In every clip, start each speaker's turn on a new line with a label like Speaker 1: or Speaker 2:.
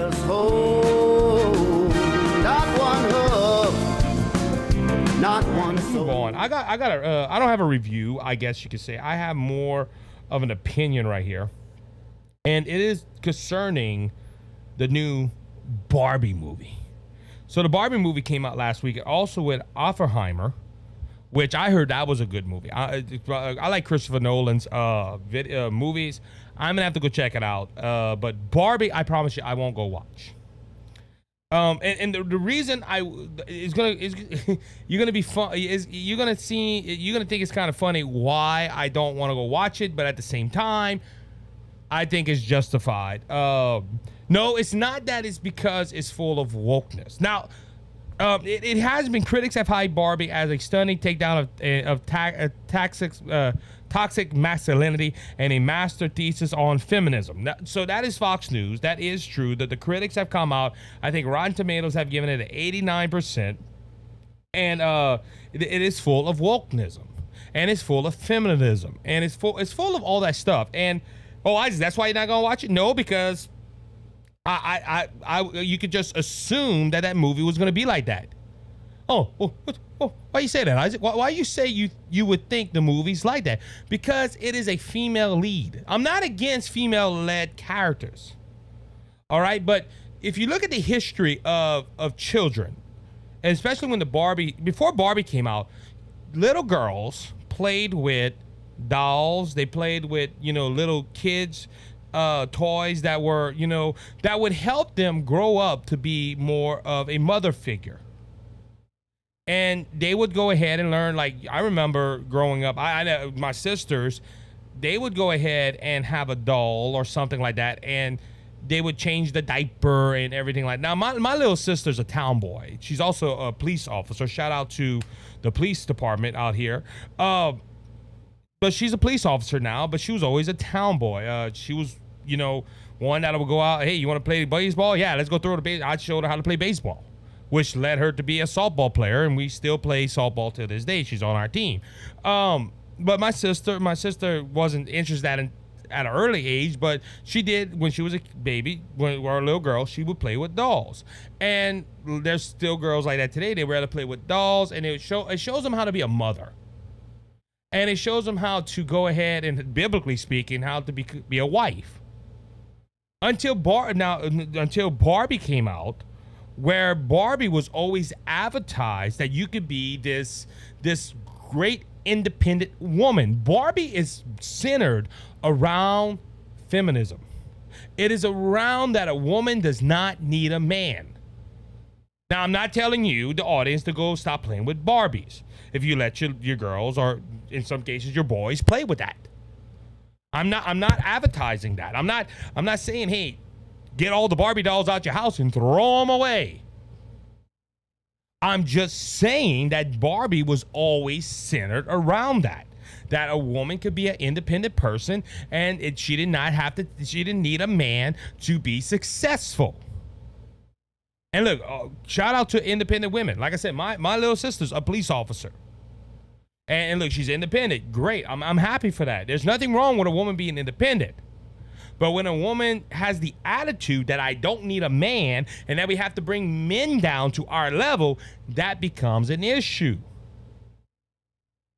Speaker 1: else hold. Not one hug, not one soul.
Speaker 2: Move on. I don't have a review, I guess you could say. I have more of an opinion right here. And it is concerning the new Barbie movie. So the Barbie movie came out last week, also with Oppenheimer, which I heard that was a good movie. I like Christopher Nolan's movies. I'm gonna have to go check it out. But Barbie, I promise you, I won't go watch. And the reason you're gonna be fun is you're gonna think it's kind of funny why I don't want to go watch it, but at the same time, I think it's justified. No, it's not that. It's because it's full of wokeness. Now, it has been, critics have hyped Barbie as a stunning takedown of toxic masculinity and a master thesis on feminism. So that is Fox News. That is true that the critics have come out. I think Rotten Tomatoes have given it an 89%. And it is full of wokenism. And it's full of feminism. And it's full of all that stuff. And, Isaac, that's why you're not going to watch it? No, because you could just assume that movie was going to be like that. Why you say that, Isaac? Why you say you would think the movie's like that? Because it is a female lead. I'm not against female-led characters. All right, but if you look at the history of children, and especially when before Barbie came out, little girls played with dolls. They played with, little kids' toys that were, that would help them grow up to be more of a mother figure. And they would go ahead and learn, like, I remember growing up, I know my sisters, they would go ahead and have a doll or something like that, and they would change the diaper and everything like that. Now, my little sister's a town boy. She's also a police officer. Shout out to the police department out here. But she's a police officer now, but she was always a town boy. She was, one that would go out, hey, you want to play baseball? Yeah, let's go throw the baseball. I showed her how to play baseball, which led her to be a softball player, and we still play softball to this day. She's on our team. But my sister wasn't interested at an early age, but she did when she was a baby, when we were a little girl, she would play with dolls. And there's still girls like that today. They rather play with dolls, and it shows them how to be a mother. And it shows them how to go ahead and, biblically speaking, how to be a wife. Until Barbie came out, where Barbie was always advertised that you could be this great independent woman. Barbie is centered around feminism. It is around that a woman does not need a man. Now, I'm not telling you, the audience, to go stop playing with Barbies. If you let your girls, or in some cases your boys, play with that. I'm not advertising that. I'm not saying, hey, get all the Barbie dolls out your house and throw them away. I'm just saying that Barbie was always centered around that a woman could be an independent person, and she didn't need a man to be successful. And look, shout out to independent women. Like I said, my little sister's a police officer. And look, she's independent. Great. I'm happy for that. There's nothing wrong with a woman being independent. But when a woman has the attitude that I don't need a man and that we have to bring men down to our level, that becomes an issue.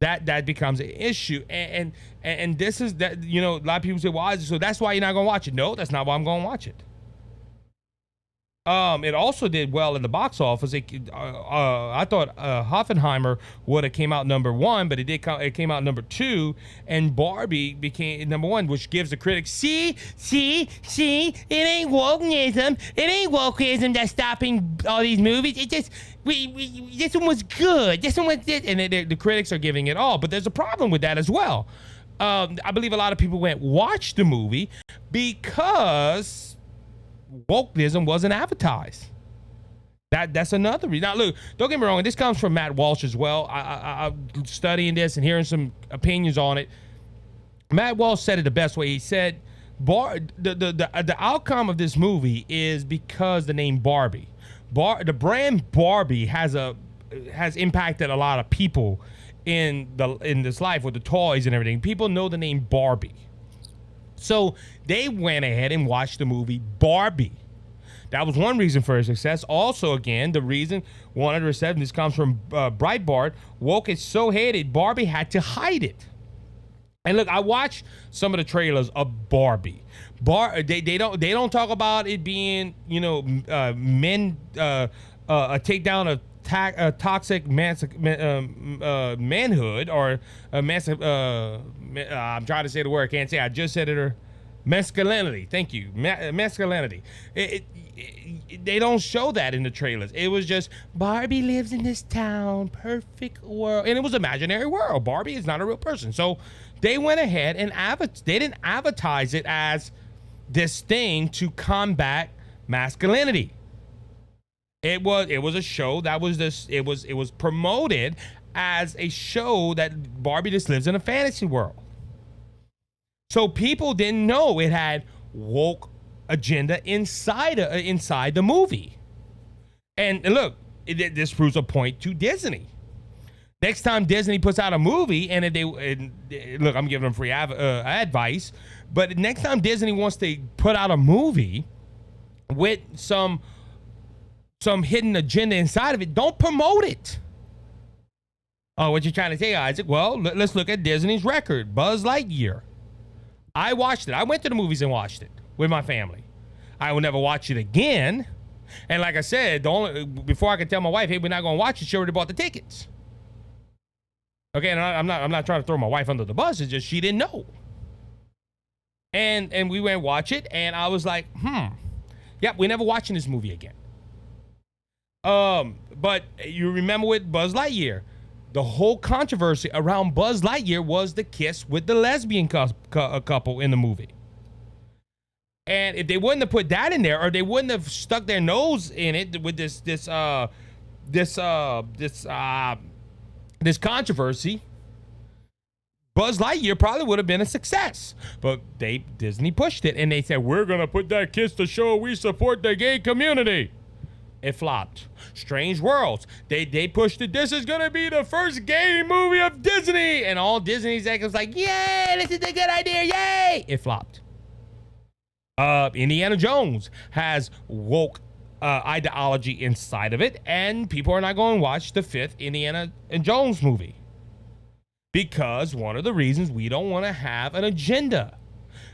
Speaker 2: That becomes an issue. And this is that, a lot of people say, well, so that's why you're not going to watch it. No, that's not why I'm going to watch it. It also did well in the box office. I thought Oppenheimer would have came out number one, but it came out number two, and Barbie became number one, which gives the critics, see, it ain't wokeism. It ain't wokeism that's stopping all these movies. It just, this one was good. This one was this, and the critics are giving it all. But there's a problem with that as well. I believe a lot of people watch the movie because wokeism wasn't advertised. That's another reason. Now, look, don't get me wrong. This comes from Matt Walsh as well. I'm studying this and hearing some opinions on it. Matt Walsh said it the best way. He said, the outcome of this movie is because the name Barbie. The brand Barbie has impacted a lot of people in this life with the toys and everything. People know the name Barbie. So they went ahead and watched the movie Barbie That was one reason for its success. Also, again, the reason 107, this comes from Breitbart, woke is so hated, Barbie had to hide it. And look, I watched some of the trailers of Barbie. They don't talk about it being, men a takedown of toxic manhood or I'm trying to say the word, I can't say. I just said it. Masculinity. Thank you. Masculinity. They don't show that in the trailers. It was just Barbie lives in this town, perfect world, and it was imaginary world. Barbie is not a real person. So they went ahead and they didn't advertise it as this thing to combat masculinity. It was a show that was this. It was promoted as a show that Barbie just lives in a fantasy world. So people didn't know it had woke agenda inside the movie. And look, this proves a point to Disney. Next time Disney puts out a movie, and look, I'm giving them free advice, but next time Disney wants to put out a movie with some hidden agenda inside of it, don't promote it. Oh, what you trying to say, Isaac? Well, let's look at Disney's record. Buzz Lightyear. I watched it. I went to the movies and watched it with my family. I will never watch it again. And like I said, before I could tell my wife, hey, we're not going to watch it, she already bought the tickets. Okay, and I'm not trying to throw my wife under the bus. It's just she didn't know. And we went and watch it, and I was like, yep, we're never watching this movie again. But you remember with Buzz Lightyear, the whole controversy around Buzz Lightyear was the kiss with the lesbian couple in the movie. And if they wouldn't have put that in there, or they wouldn't have stuck their nose in it with this controversy, Buzz Lightyear probably would have been a success. But Disney pushed it, and they said, we're gonna put that kiss to show we support the gay community. It flopped. Strange Worlds. They pushed it. This is gonna be the first gay movie of Disney, and all Disney executives like, yay, this is a good idea, yay! It flopped. Indiana Jones has woke ideology inside of it, and people are not going to watch the 5th Indiana Jones movie because one of the reasons we don't want to have an agenda.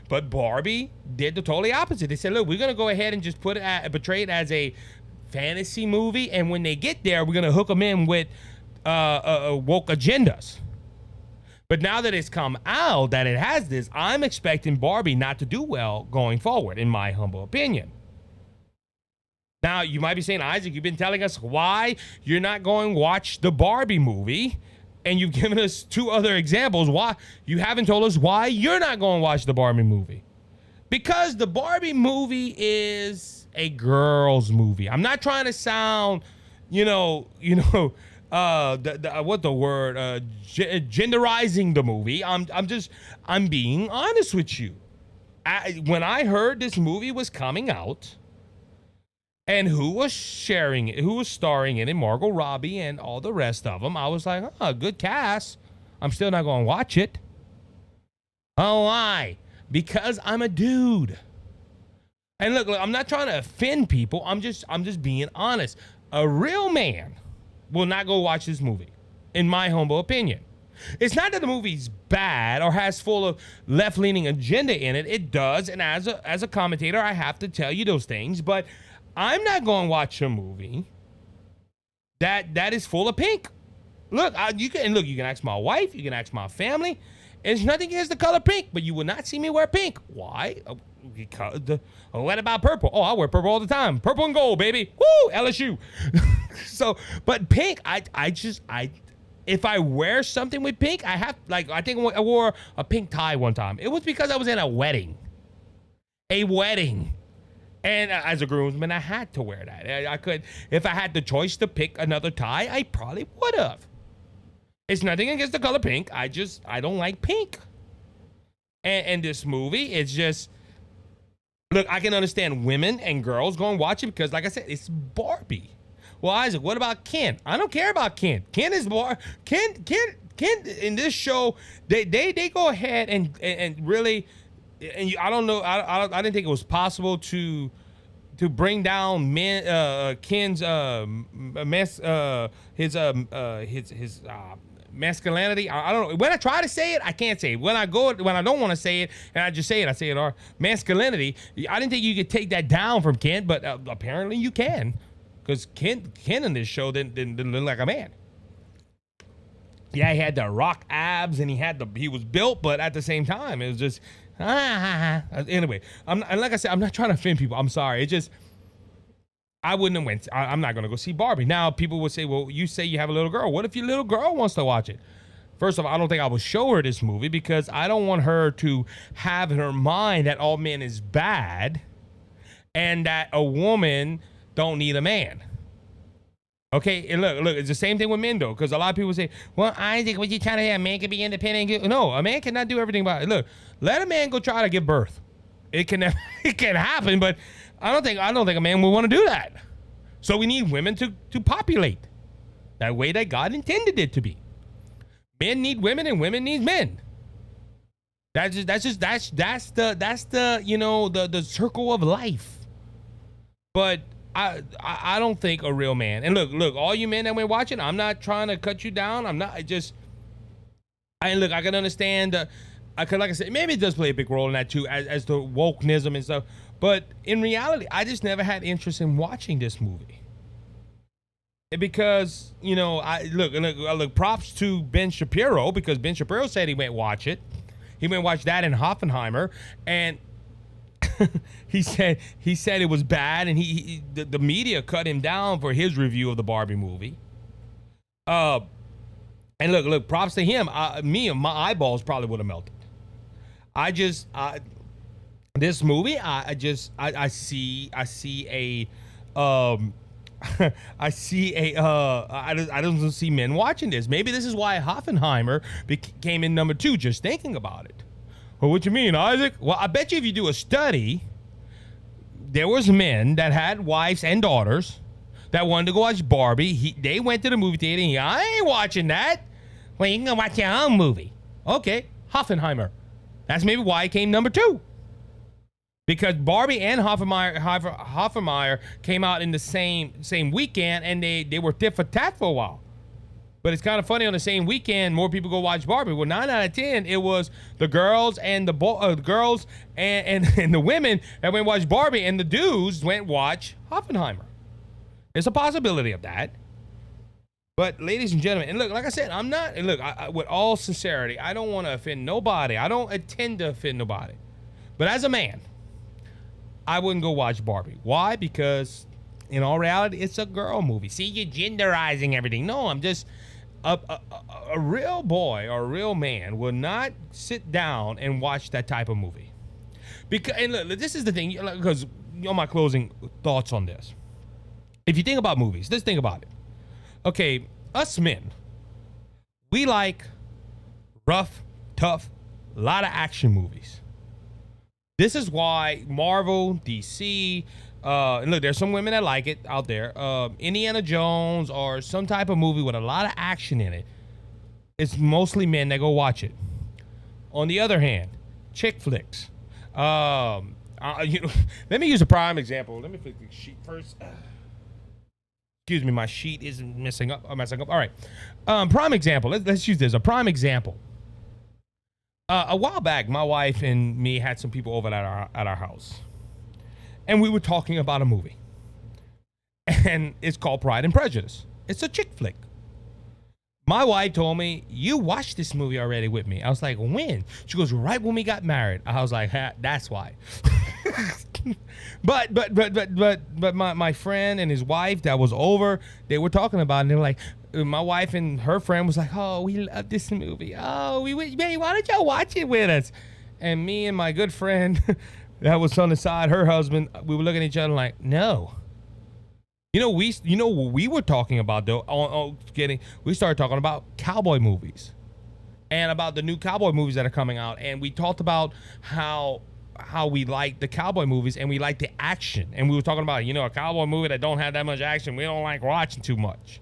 Speaker 2: But Barbie did the totally opposite. They said, look, we're gonna go ahead and just portray it as a fantasy movie, and when they get there, we're gonna hook them in with woke agendas. But now that it's come out that it has this, I'm expecting Barbie not to do well going forward, in my humble opinion. Now, you might be saying, Isaac, you've been telling us why you're not going to watch the Barbie movie, and you've given us 2 other examples why you haven't told us why you're not going to watch the Barbie movie. Because the Barbie movie is a girl's movie. I'm not trying to sound, genderizing the movie. I'm being honest with you. When I heard this movie was coming out, and who was sharing it, who was starring in it, Margot Robbie and all the rest of them, I was like, good cast. I'm still not going to watch it. Oh, why? Because I'm a dude. And look, I'm not trying to offend people. I'm just being honest. A real man will not go watch this movie, in my humble opinion. It's not that the movie's bad or has full of left-leaning agenda in it. It does, and as a commentator, I have to tell you those things. But I'm not going to watch a movie that is full of pink. Look, you can ask my wife, you can ask my family. There's nothing against the color pink, but you will not see me wear pink. Why? Because what about purple? Oh, I wear purple all the time. Purple and gold, baby. Woo, LSU. So, but pink, if I wear something with pink, I think I wore a pink tie one time. It was because I was in a wedding. And as a groomsman, I had to wear that. I could, if I had the choice to pick another tie, I probably would have. It's nothing against the color pink. I don't like pink. And this movie, it's just, look, I can understand women and girls going to watch it because, like I said, it's Barbie. Well, Isaac, what about Ken? I don't care about Ken. Ken in this show, they go ahead and really, and I don't know, I didn't think it was possible to to bring down Ken's masculinity. I don't know. When I try to say it, I can't say it. When I don't want to say it, and I just say it, I say it. Or masculinity. I didn't think you could take that down from Ken, but apparently you can, because Ken in this show didn't look like a man. Yeah, he had the rock abs and he was built, but at the same time, it was just anyway. Like I said, I'm not trying to offend people. I'm sorry. It just, I wouldn't have went. I'm not gonna go see Barbie. Now people would say, well, you say you have a little girl. What if your little girl wants to watch it? First of all, I don't think I would show her this movie because I don't want her to have in her mind that all men is bad and that a woman don't need a man. Okay, and look, it's the same thing with men, though, because a lot of people say, well, Isaac, what you trying to say, a man can be independent? No, a man cannot do everything by it. Look, let a man go try to give birth. It can happen, but I don't think a man would want to do that. So we need women to populate that way that God intended it to be. Men need women and women need men. That's the you know, the circle of life. But I don't think a real man, and look, all you men that were watching, I'm not trying to cut you down. I'm not, I can understand, like I said, maybe it does play a big role in that too, as the wokenism and stuff. But in reality, I just never had interest in watching this movie. Because, you know, look, props to Ben Shapiro, because Ben Shapiro said he went watch it. He went watch that in Hoffenheimer, and he said it was bad, and the media cut him down for his review of the Barbie movie. And look, props to him. My eyeballs probably would have melted. This movie, I see a I don't see men watching this. Maybe this is why Hoffenheimer came in number 2, just thinking about it. Well, what you mean, Isaac? Well, I bet you if you do a study, there was men that had wives and daughters that wanted to go watch Barbie. They went to the movie theater and I ain't watching that. Well, you can go watch your own movie. Okay, Hoffenheimer. That's maybe why it came number 2. Because Barbie and Hoffenheimer came out in the same weekend, and they were tit for tat for a while. But it's kind of funny, on the same weekend, more people go watch Barbie. Well, 9 out of 10, it was the girls and the girls and the women that went watch Barbie, and the dudes went watch Hoffenheimer. There's a possibility of that. But ladies and gentlemen, and look, like I said, I'm not, and look, with all sincerity, I don't want to offend nobody. I don't intend to offend nobody. But as a man, I wouldn't go watch Barbie. Why? Because in all reality, it's a girl movie. See, you're genderizing everything. No, I'm just a real boy or a real man will not sit down and watch that type of movie. Because, and look, this is the thing, because my closing thoughts on this. If you think about movies, let's think about it. Okay, us men, we like rough, tough, a lot of action movies. This is why Marvel, DC, and look, there's some women that like it out there. Indiana Jones or some type of movie with a lot of action in it. It's mostly men that go watch it. On the other hand, chick flicks. Let me use a prime example. Let me flick the sheet first. Excuse me, my sheet is messing up. All right. Prime example. Let's use this. A prime example. A while back, my wife and me had some people over at our house, and we were talking about a movie, and it's called Pride and Prejudice. It's a chick flick. My wife told me, you watched this movie already with me. I was like, when? She goes, right when we got married. I was like, that's why. But my friend and his wife that was over, they were talking about it, and they were like, my wife and her friend was like, oh, we love this movie. Oh, why don't y'all watch it with us? And me and my good friend that was on the side, her husband, we were looking at each other like, no. You know what we were talking about though? We started talking about cowboy movies and about the new cowboy movies that are coming out, and we talked about how we like the cowboy movies and we like the action, and we were talking about a cowboy movie that don't have that much action, we don't like watching too much.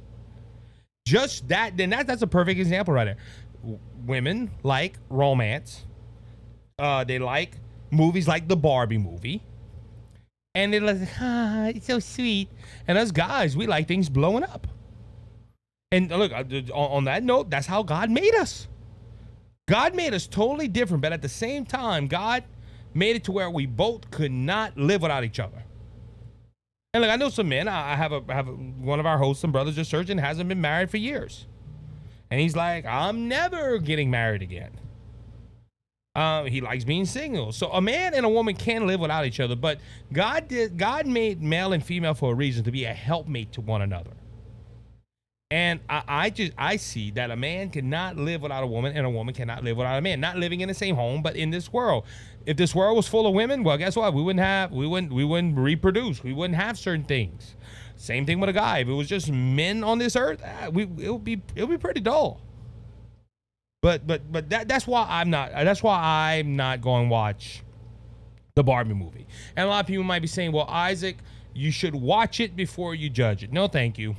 Speaker 2: Just that, then that's a perfect example right there. Women like romance. They like movies like the Barbie movie. And they're like, it's so sweet. And us guys, we like things blowing up. And look, on that note, that's how God made us. God made us totally different, but at the same time, God made it to where we both could not live without each other. And look, I know some men. I have one of our hosts and brothers of church and hasn't been married for years, and he's like, I'm never getting married again. He likes being single. So a man and a woman can live without each other, but God made male and female for a reason, to be a helpmate to one another. And I see that a man cannot live without a woman, and a woman cannot live without a man. Not living in the same home, but in this world. If this world was full of women, well, guess what? We wouldn't reproduce. We wouldn't have certain things. Same thing with a guy. If it was just men on this earth, it would be pretty dull. But that's why I'm not going to watch the Barbie movie. And a lot of people might be saying, well, Isaac, you should watch it before you judge it. No, thank you.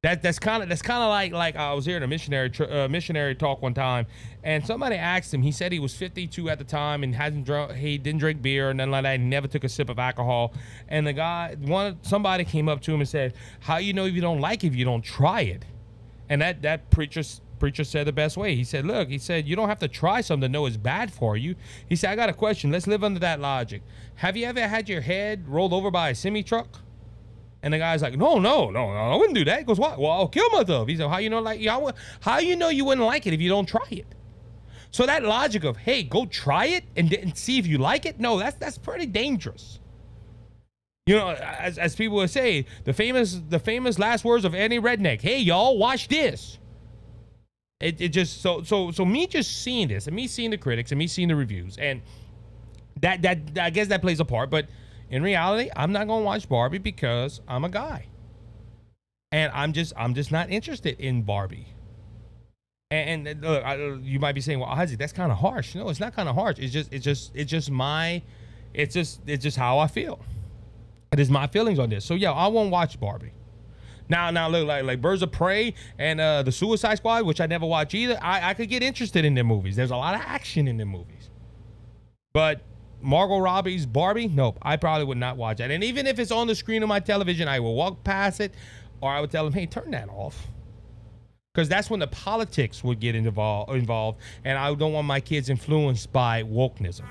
Speaker 2: That's kind of like I was hearing a missionary talk one time, and somebody asked him. He said he was 52 at the time and he didn't drink beer and nothing like that. He never took a sip of alcohol. And somebody came up to him and said, "How you know if you don't like it if you don't try it?" And that preacher said the best way. He said, "Look," he said, "you don't have to try something to know it's bad for you." He said, "I got a question. Let's live under that logic. Have you ever had your head rolled over by a semi-truck?" And the guy's like, no, I wouldn't do that. He goes, what? Well, I'll kill myself. He said, how you know you wouldn't like it if you don't try it? So that logic of, hey, go try it and see if you like it. No, that's pretty dangerous. You know, as people would say, the famous last words of any redneck. Hey, y'all, watch this. It just so me just seeing this and me seeing the critics and me seeing the reviews, and that I guess that plays a part, but in reality, I'm not going to watch Barbie because I'm a guy. And I'm just not interested in Barbie. And look, you might be saying, well, Isaac, that's kind of harsh. No, it's not kind of harsh. It's just how I feel. It is my feelings on this. So yeah, I won't watch Barbie. Now look, like Birds of Prey and the Suicide Squad, which I never watch either. I could get interested in their movies. There's a lot of action in their movies. But Margot Robbie's Barbie, nope, I probably would not watch that. And even if it's on the screen of my television, I will walk past it, or I would tell them, hey, turn that off. Because that's when the politics would get involved, and I don't want my kids influenced by wokenism.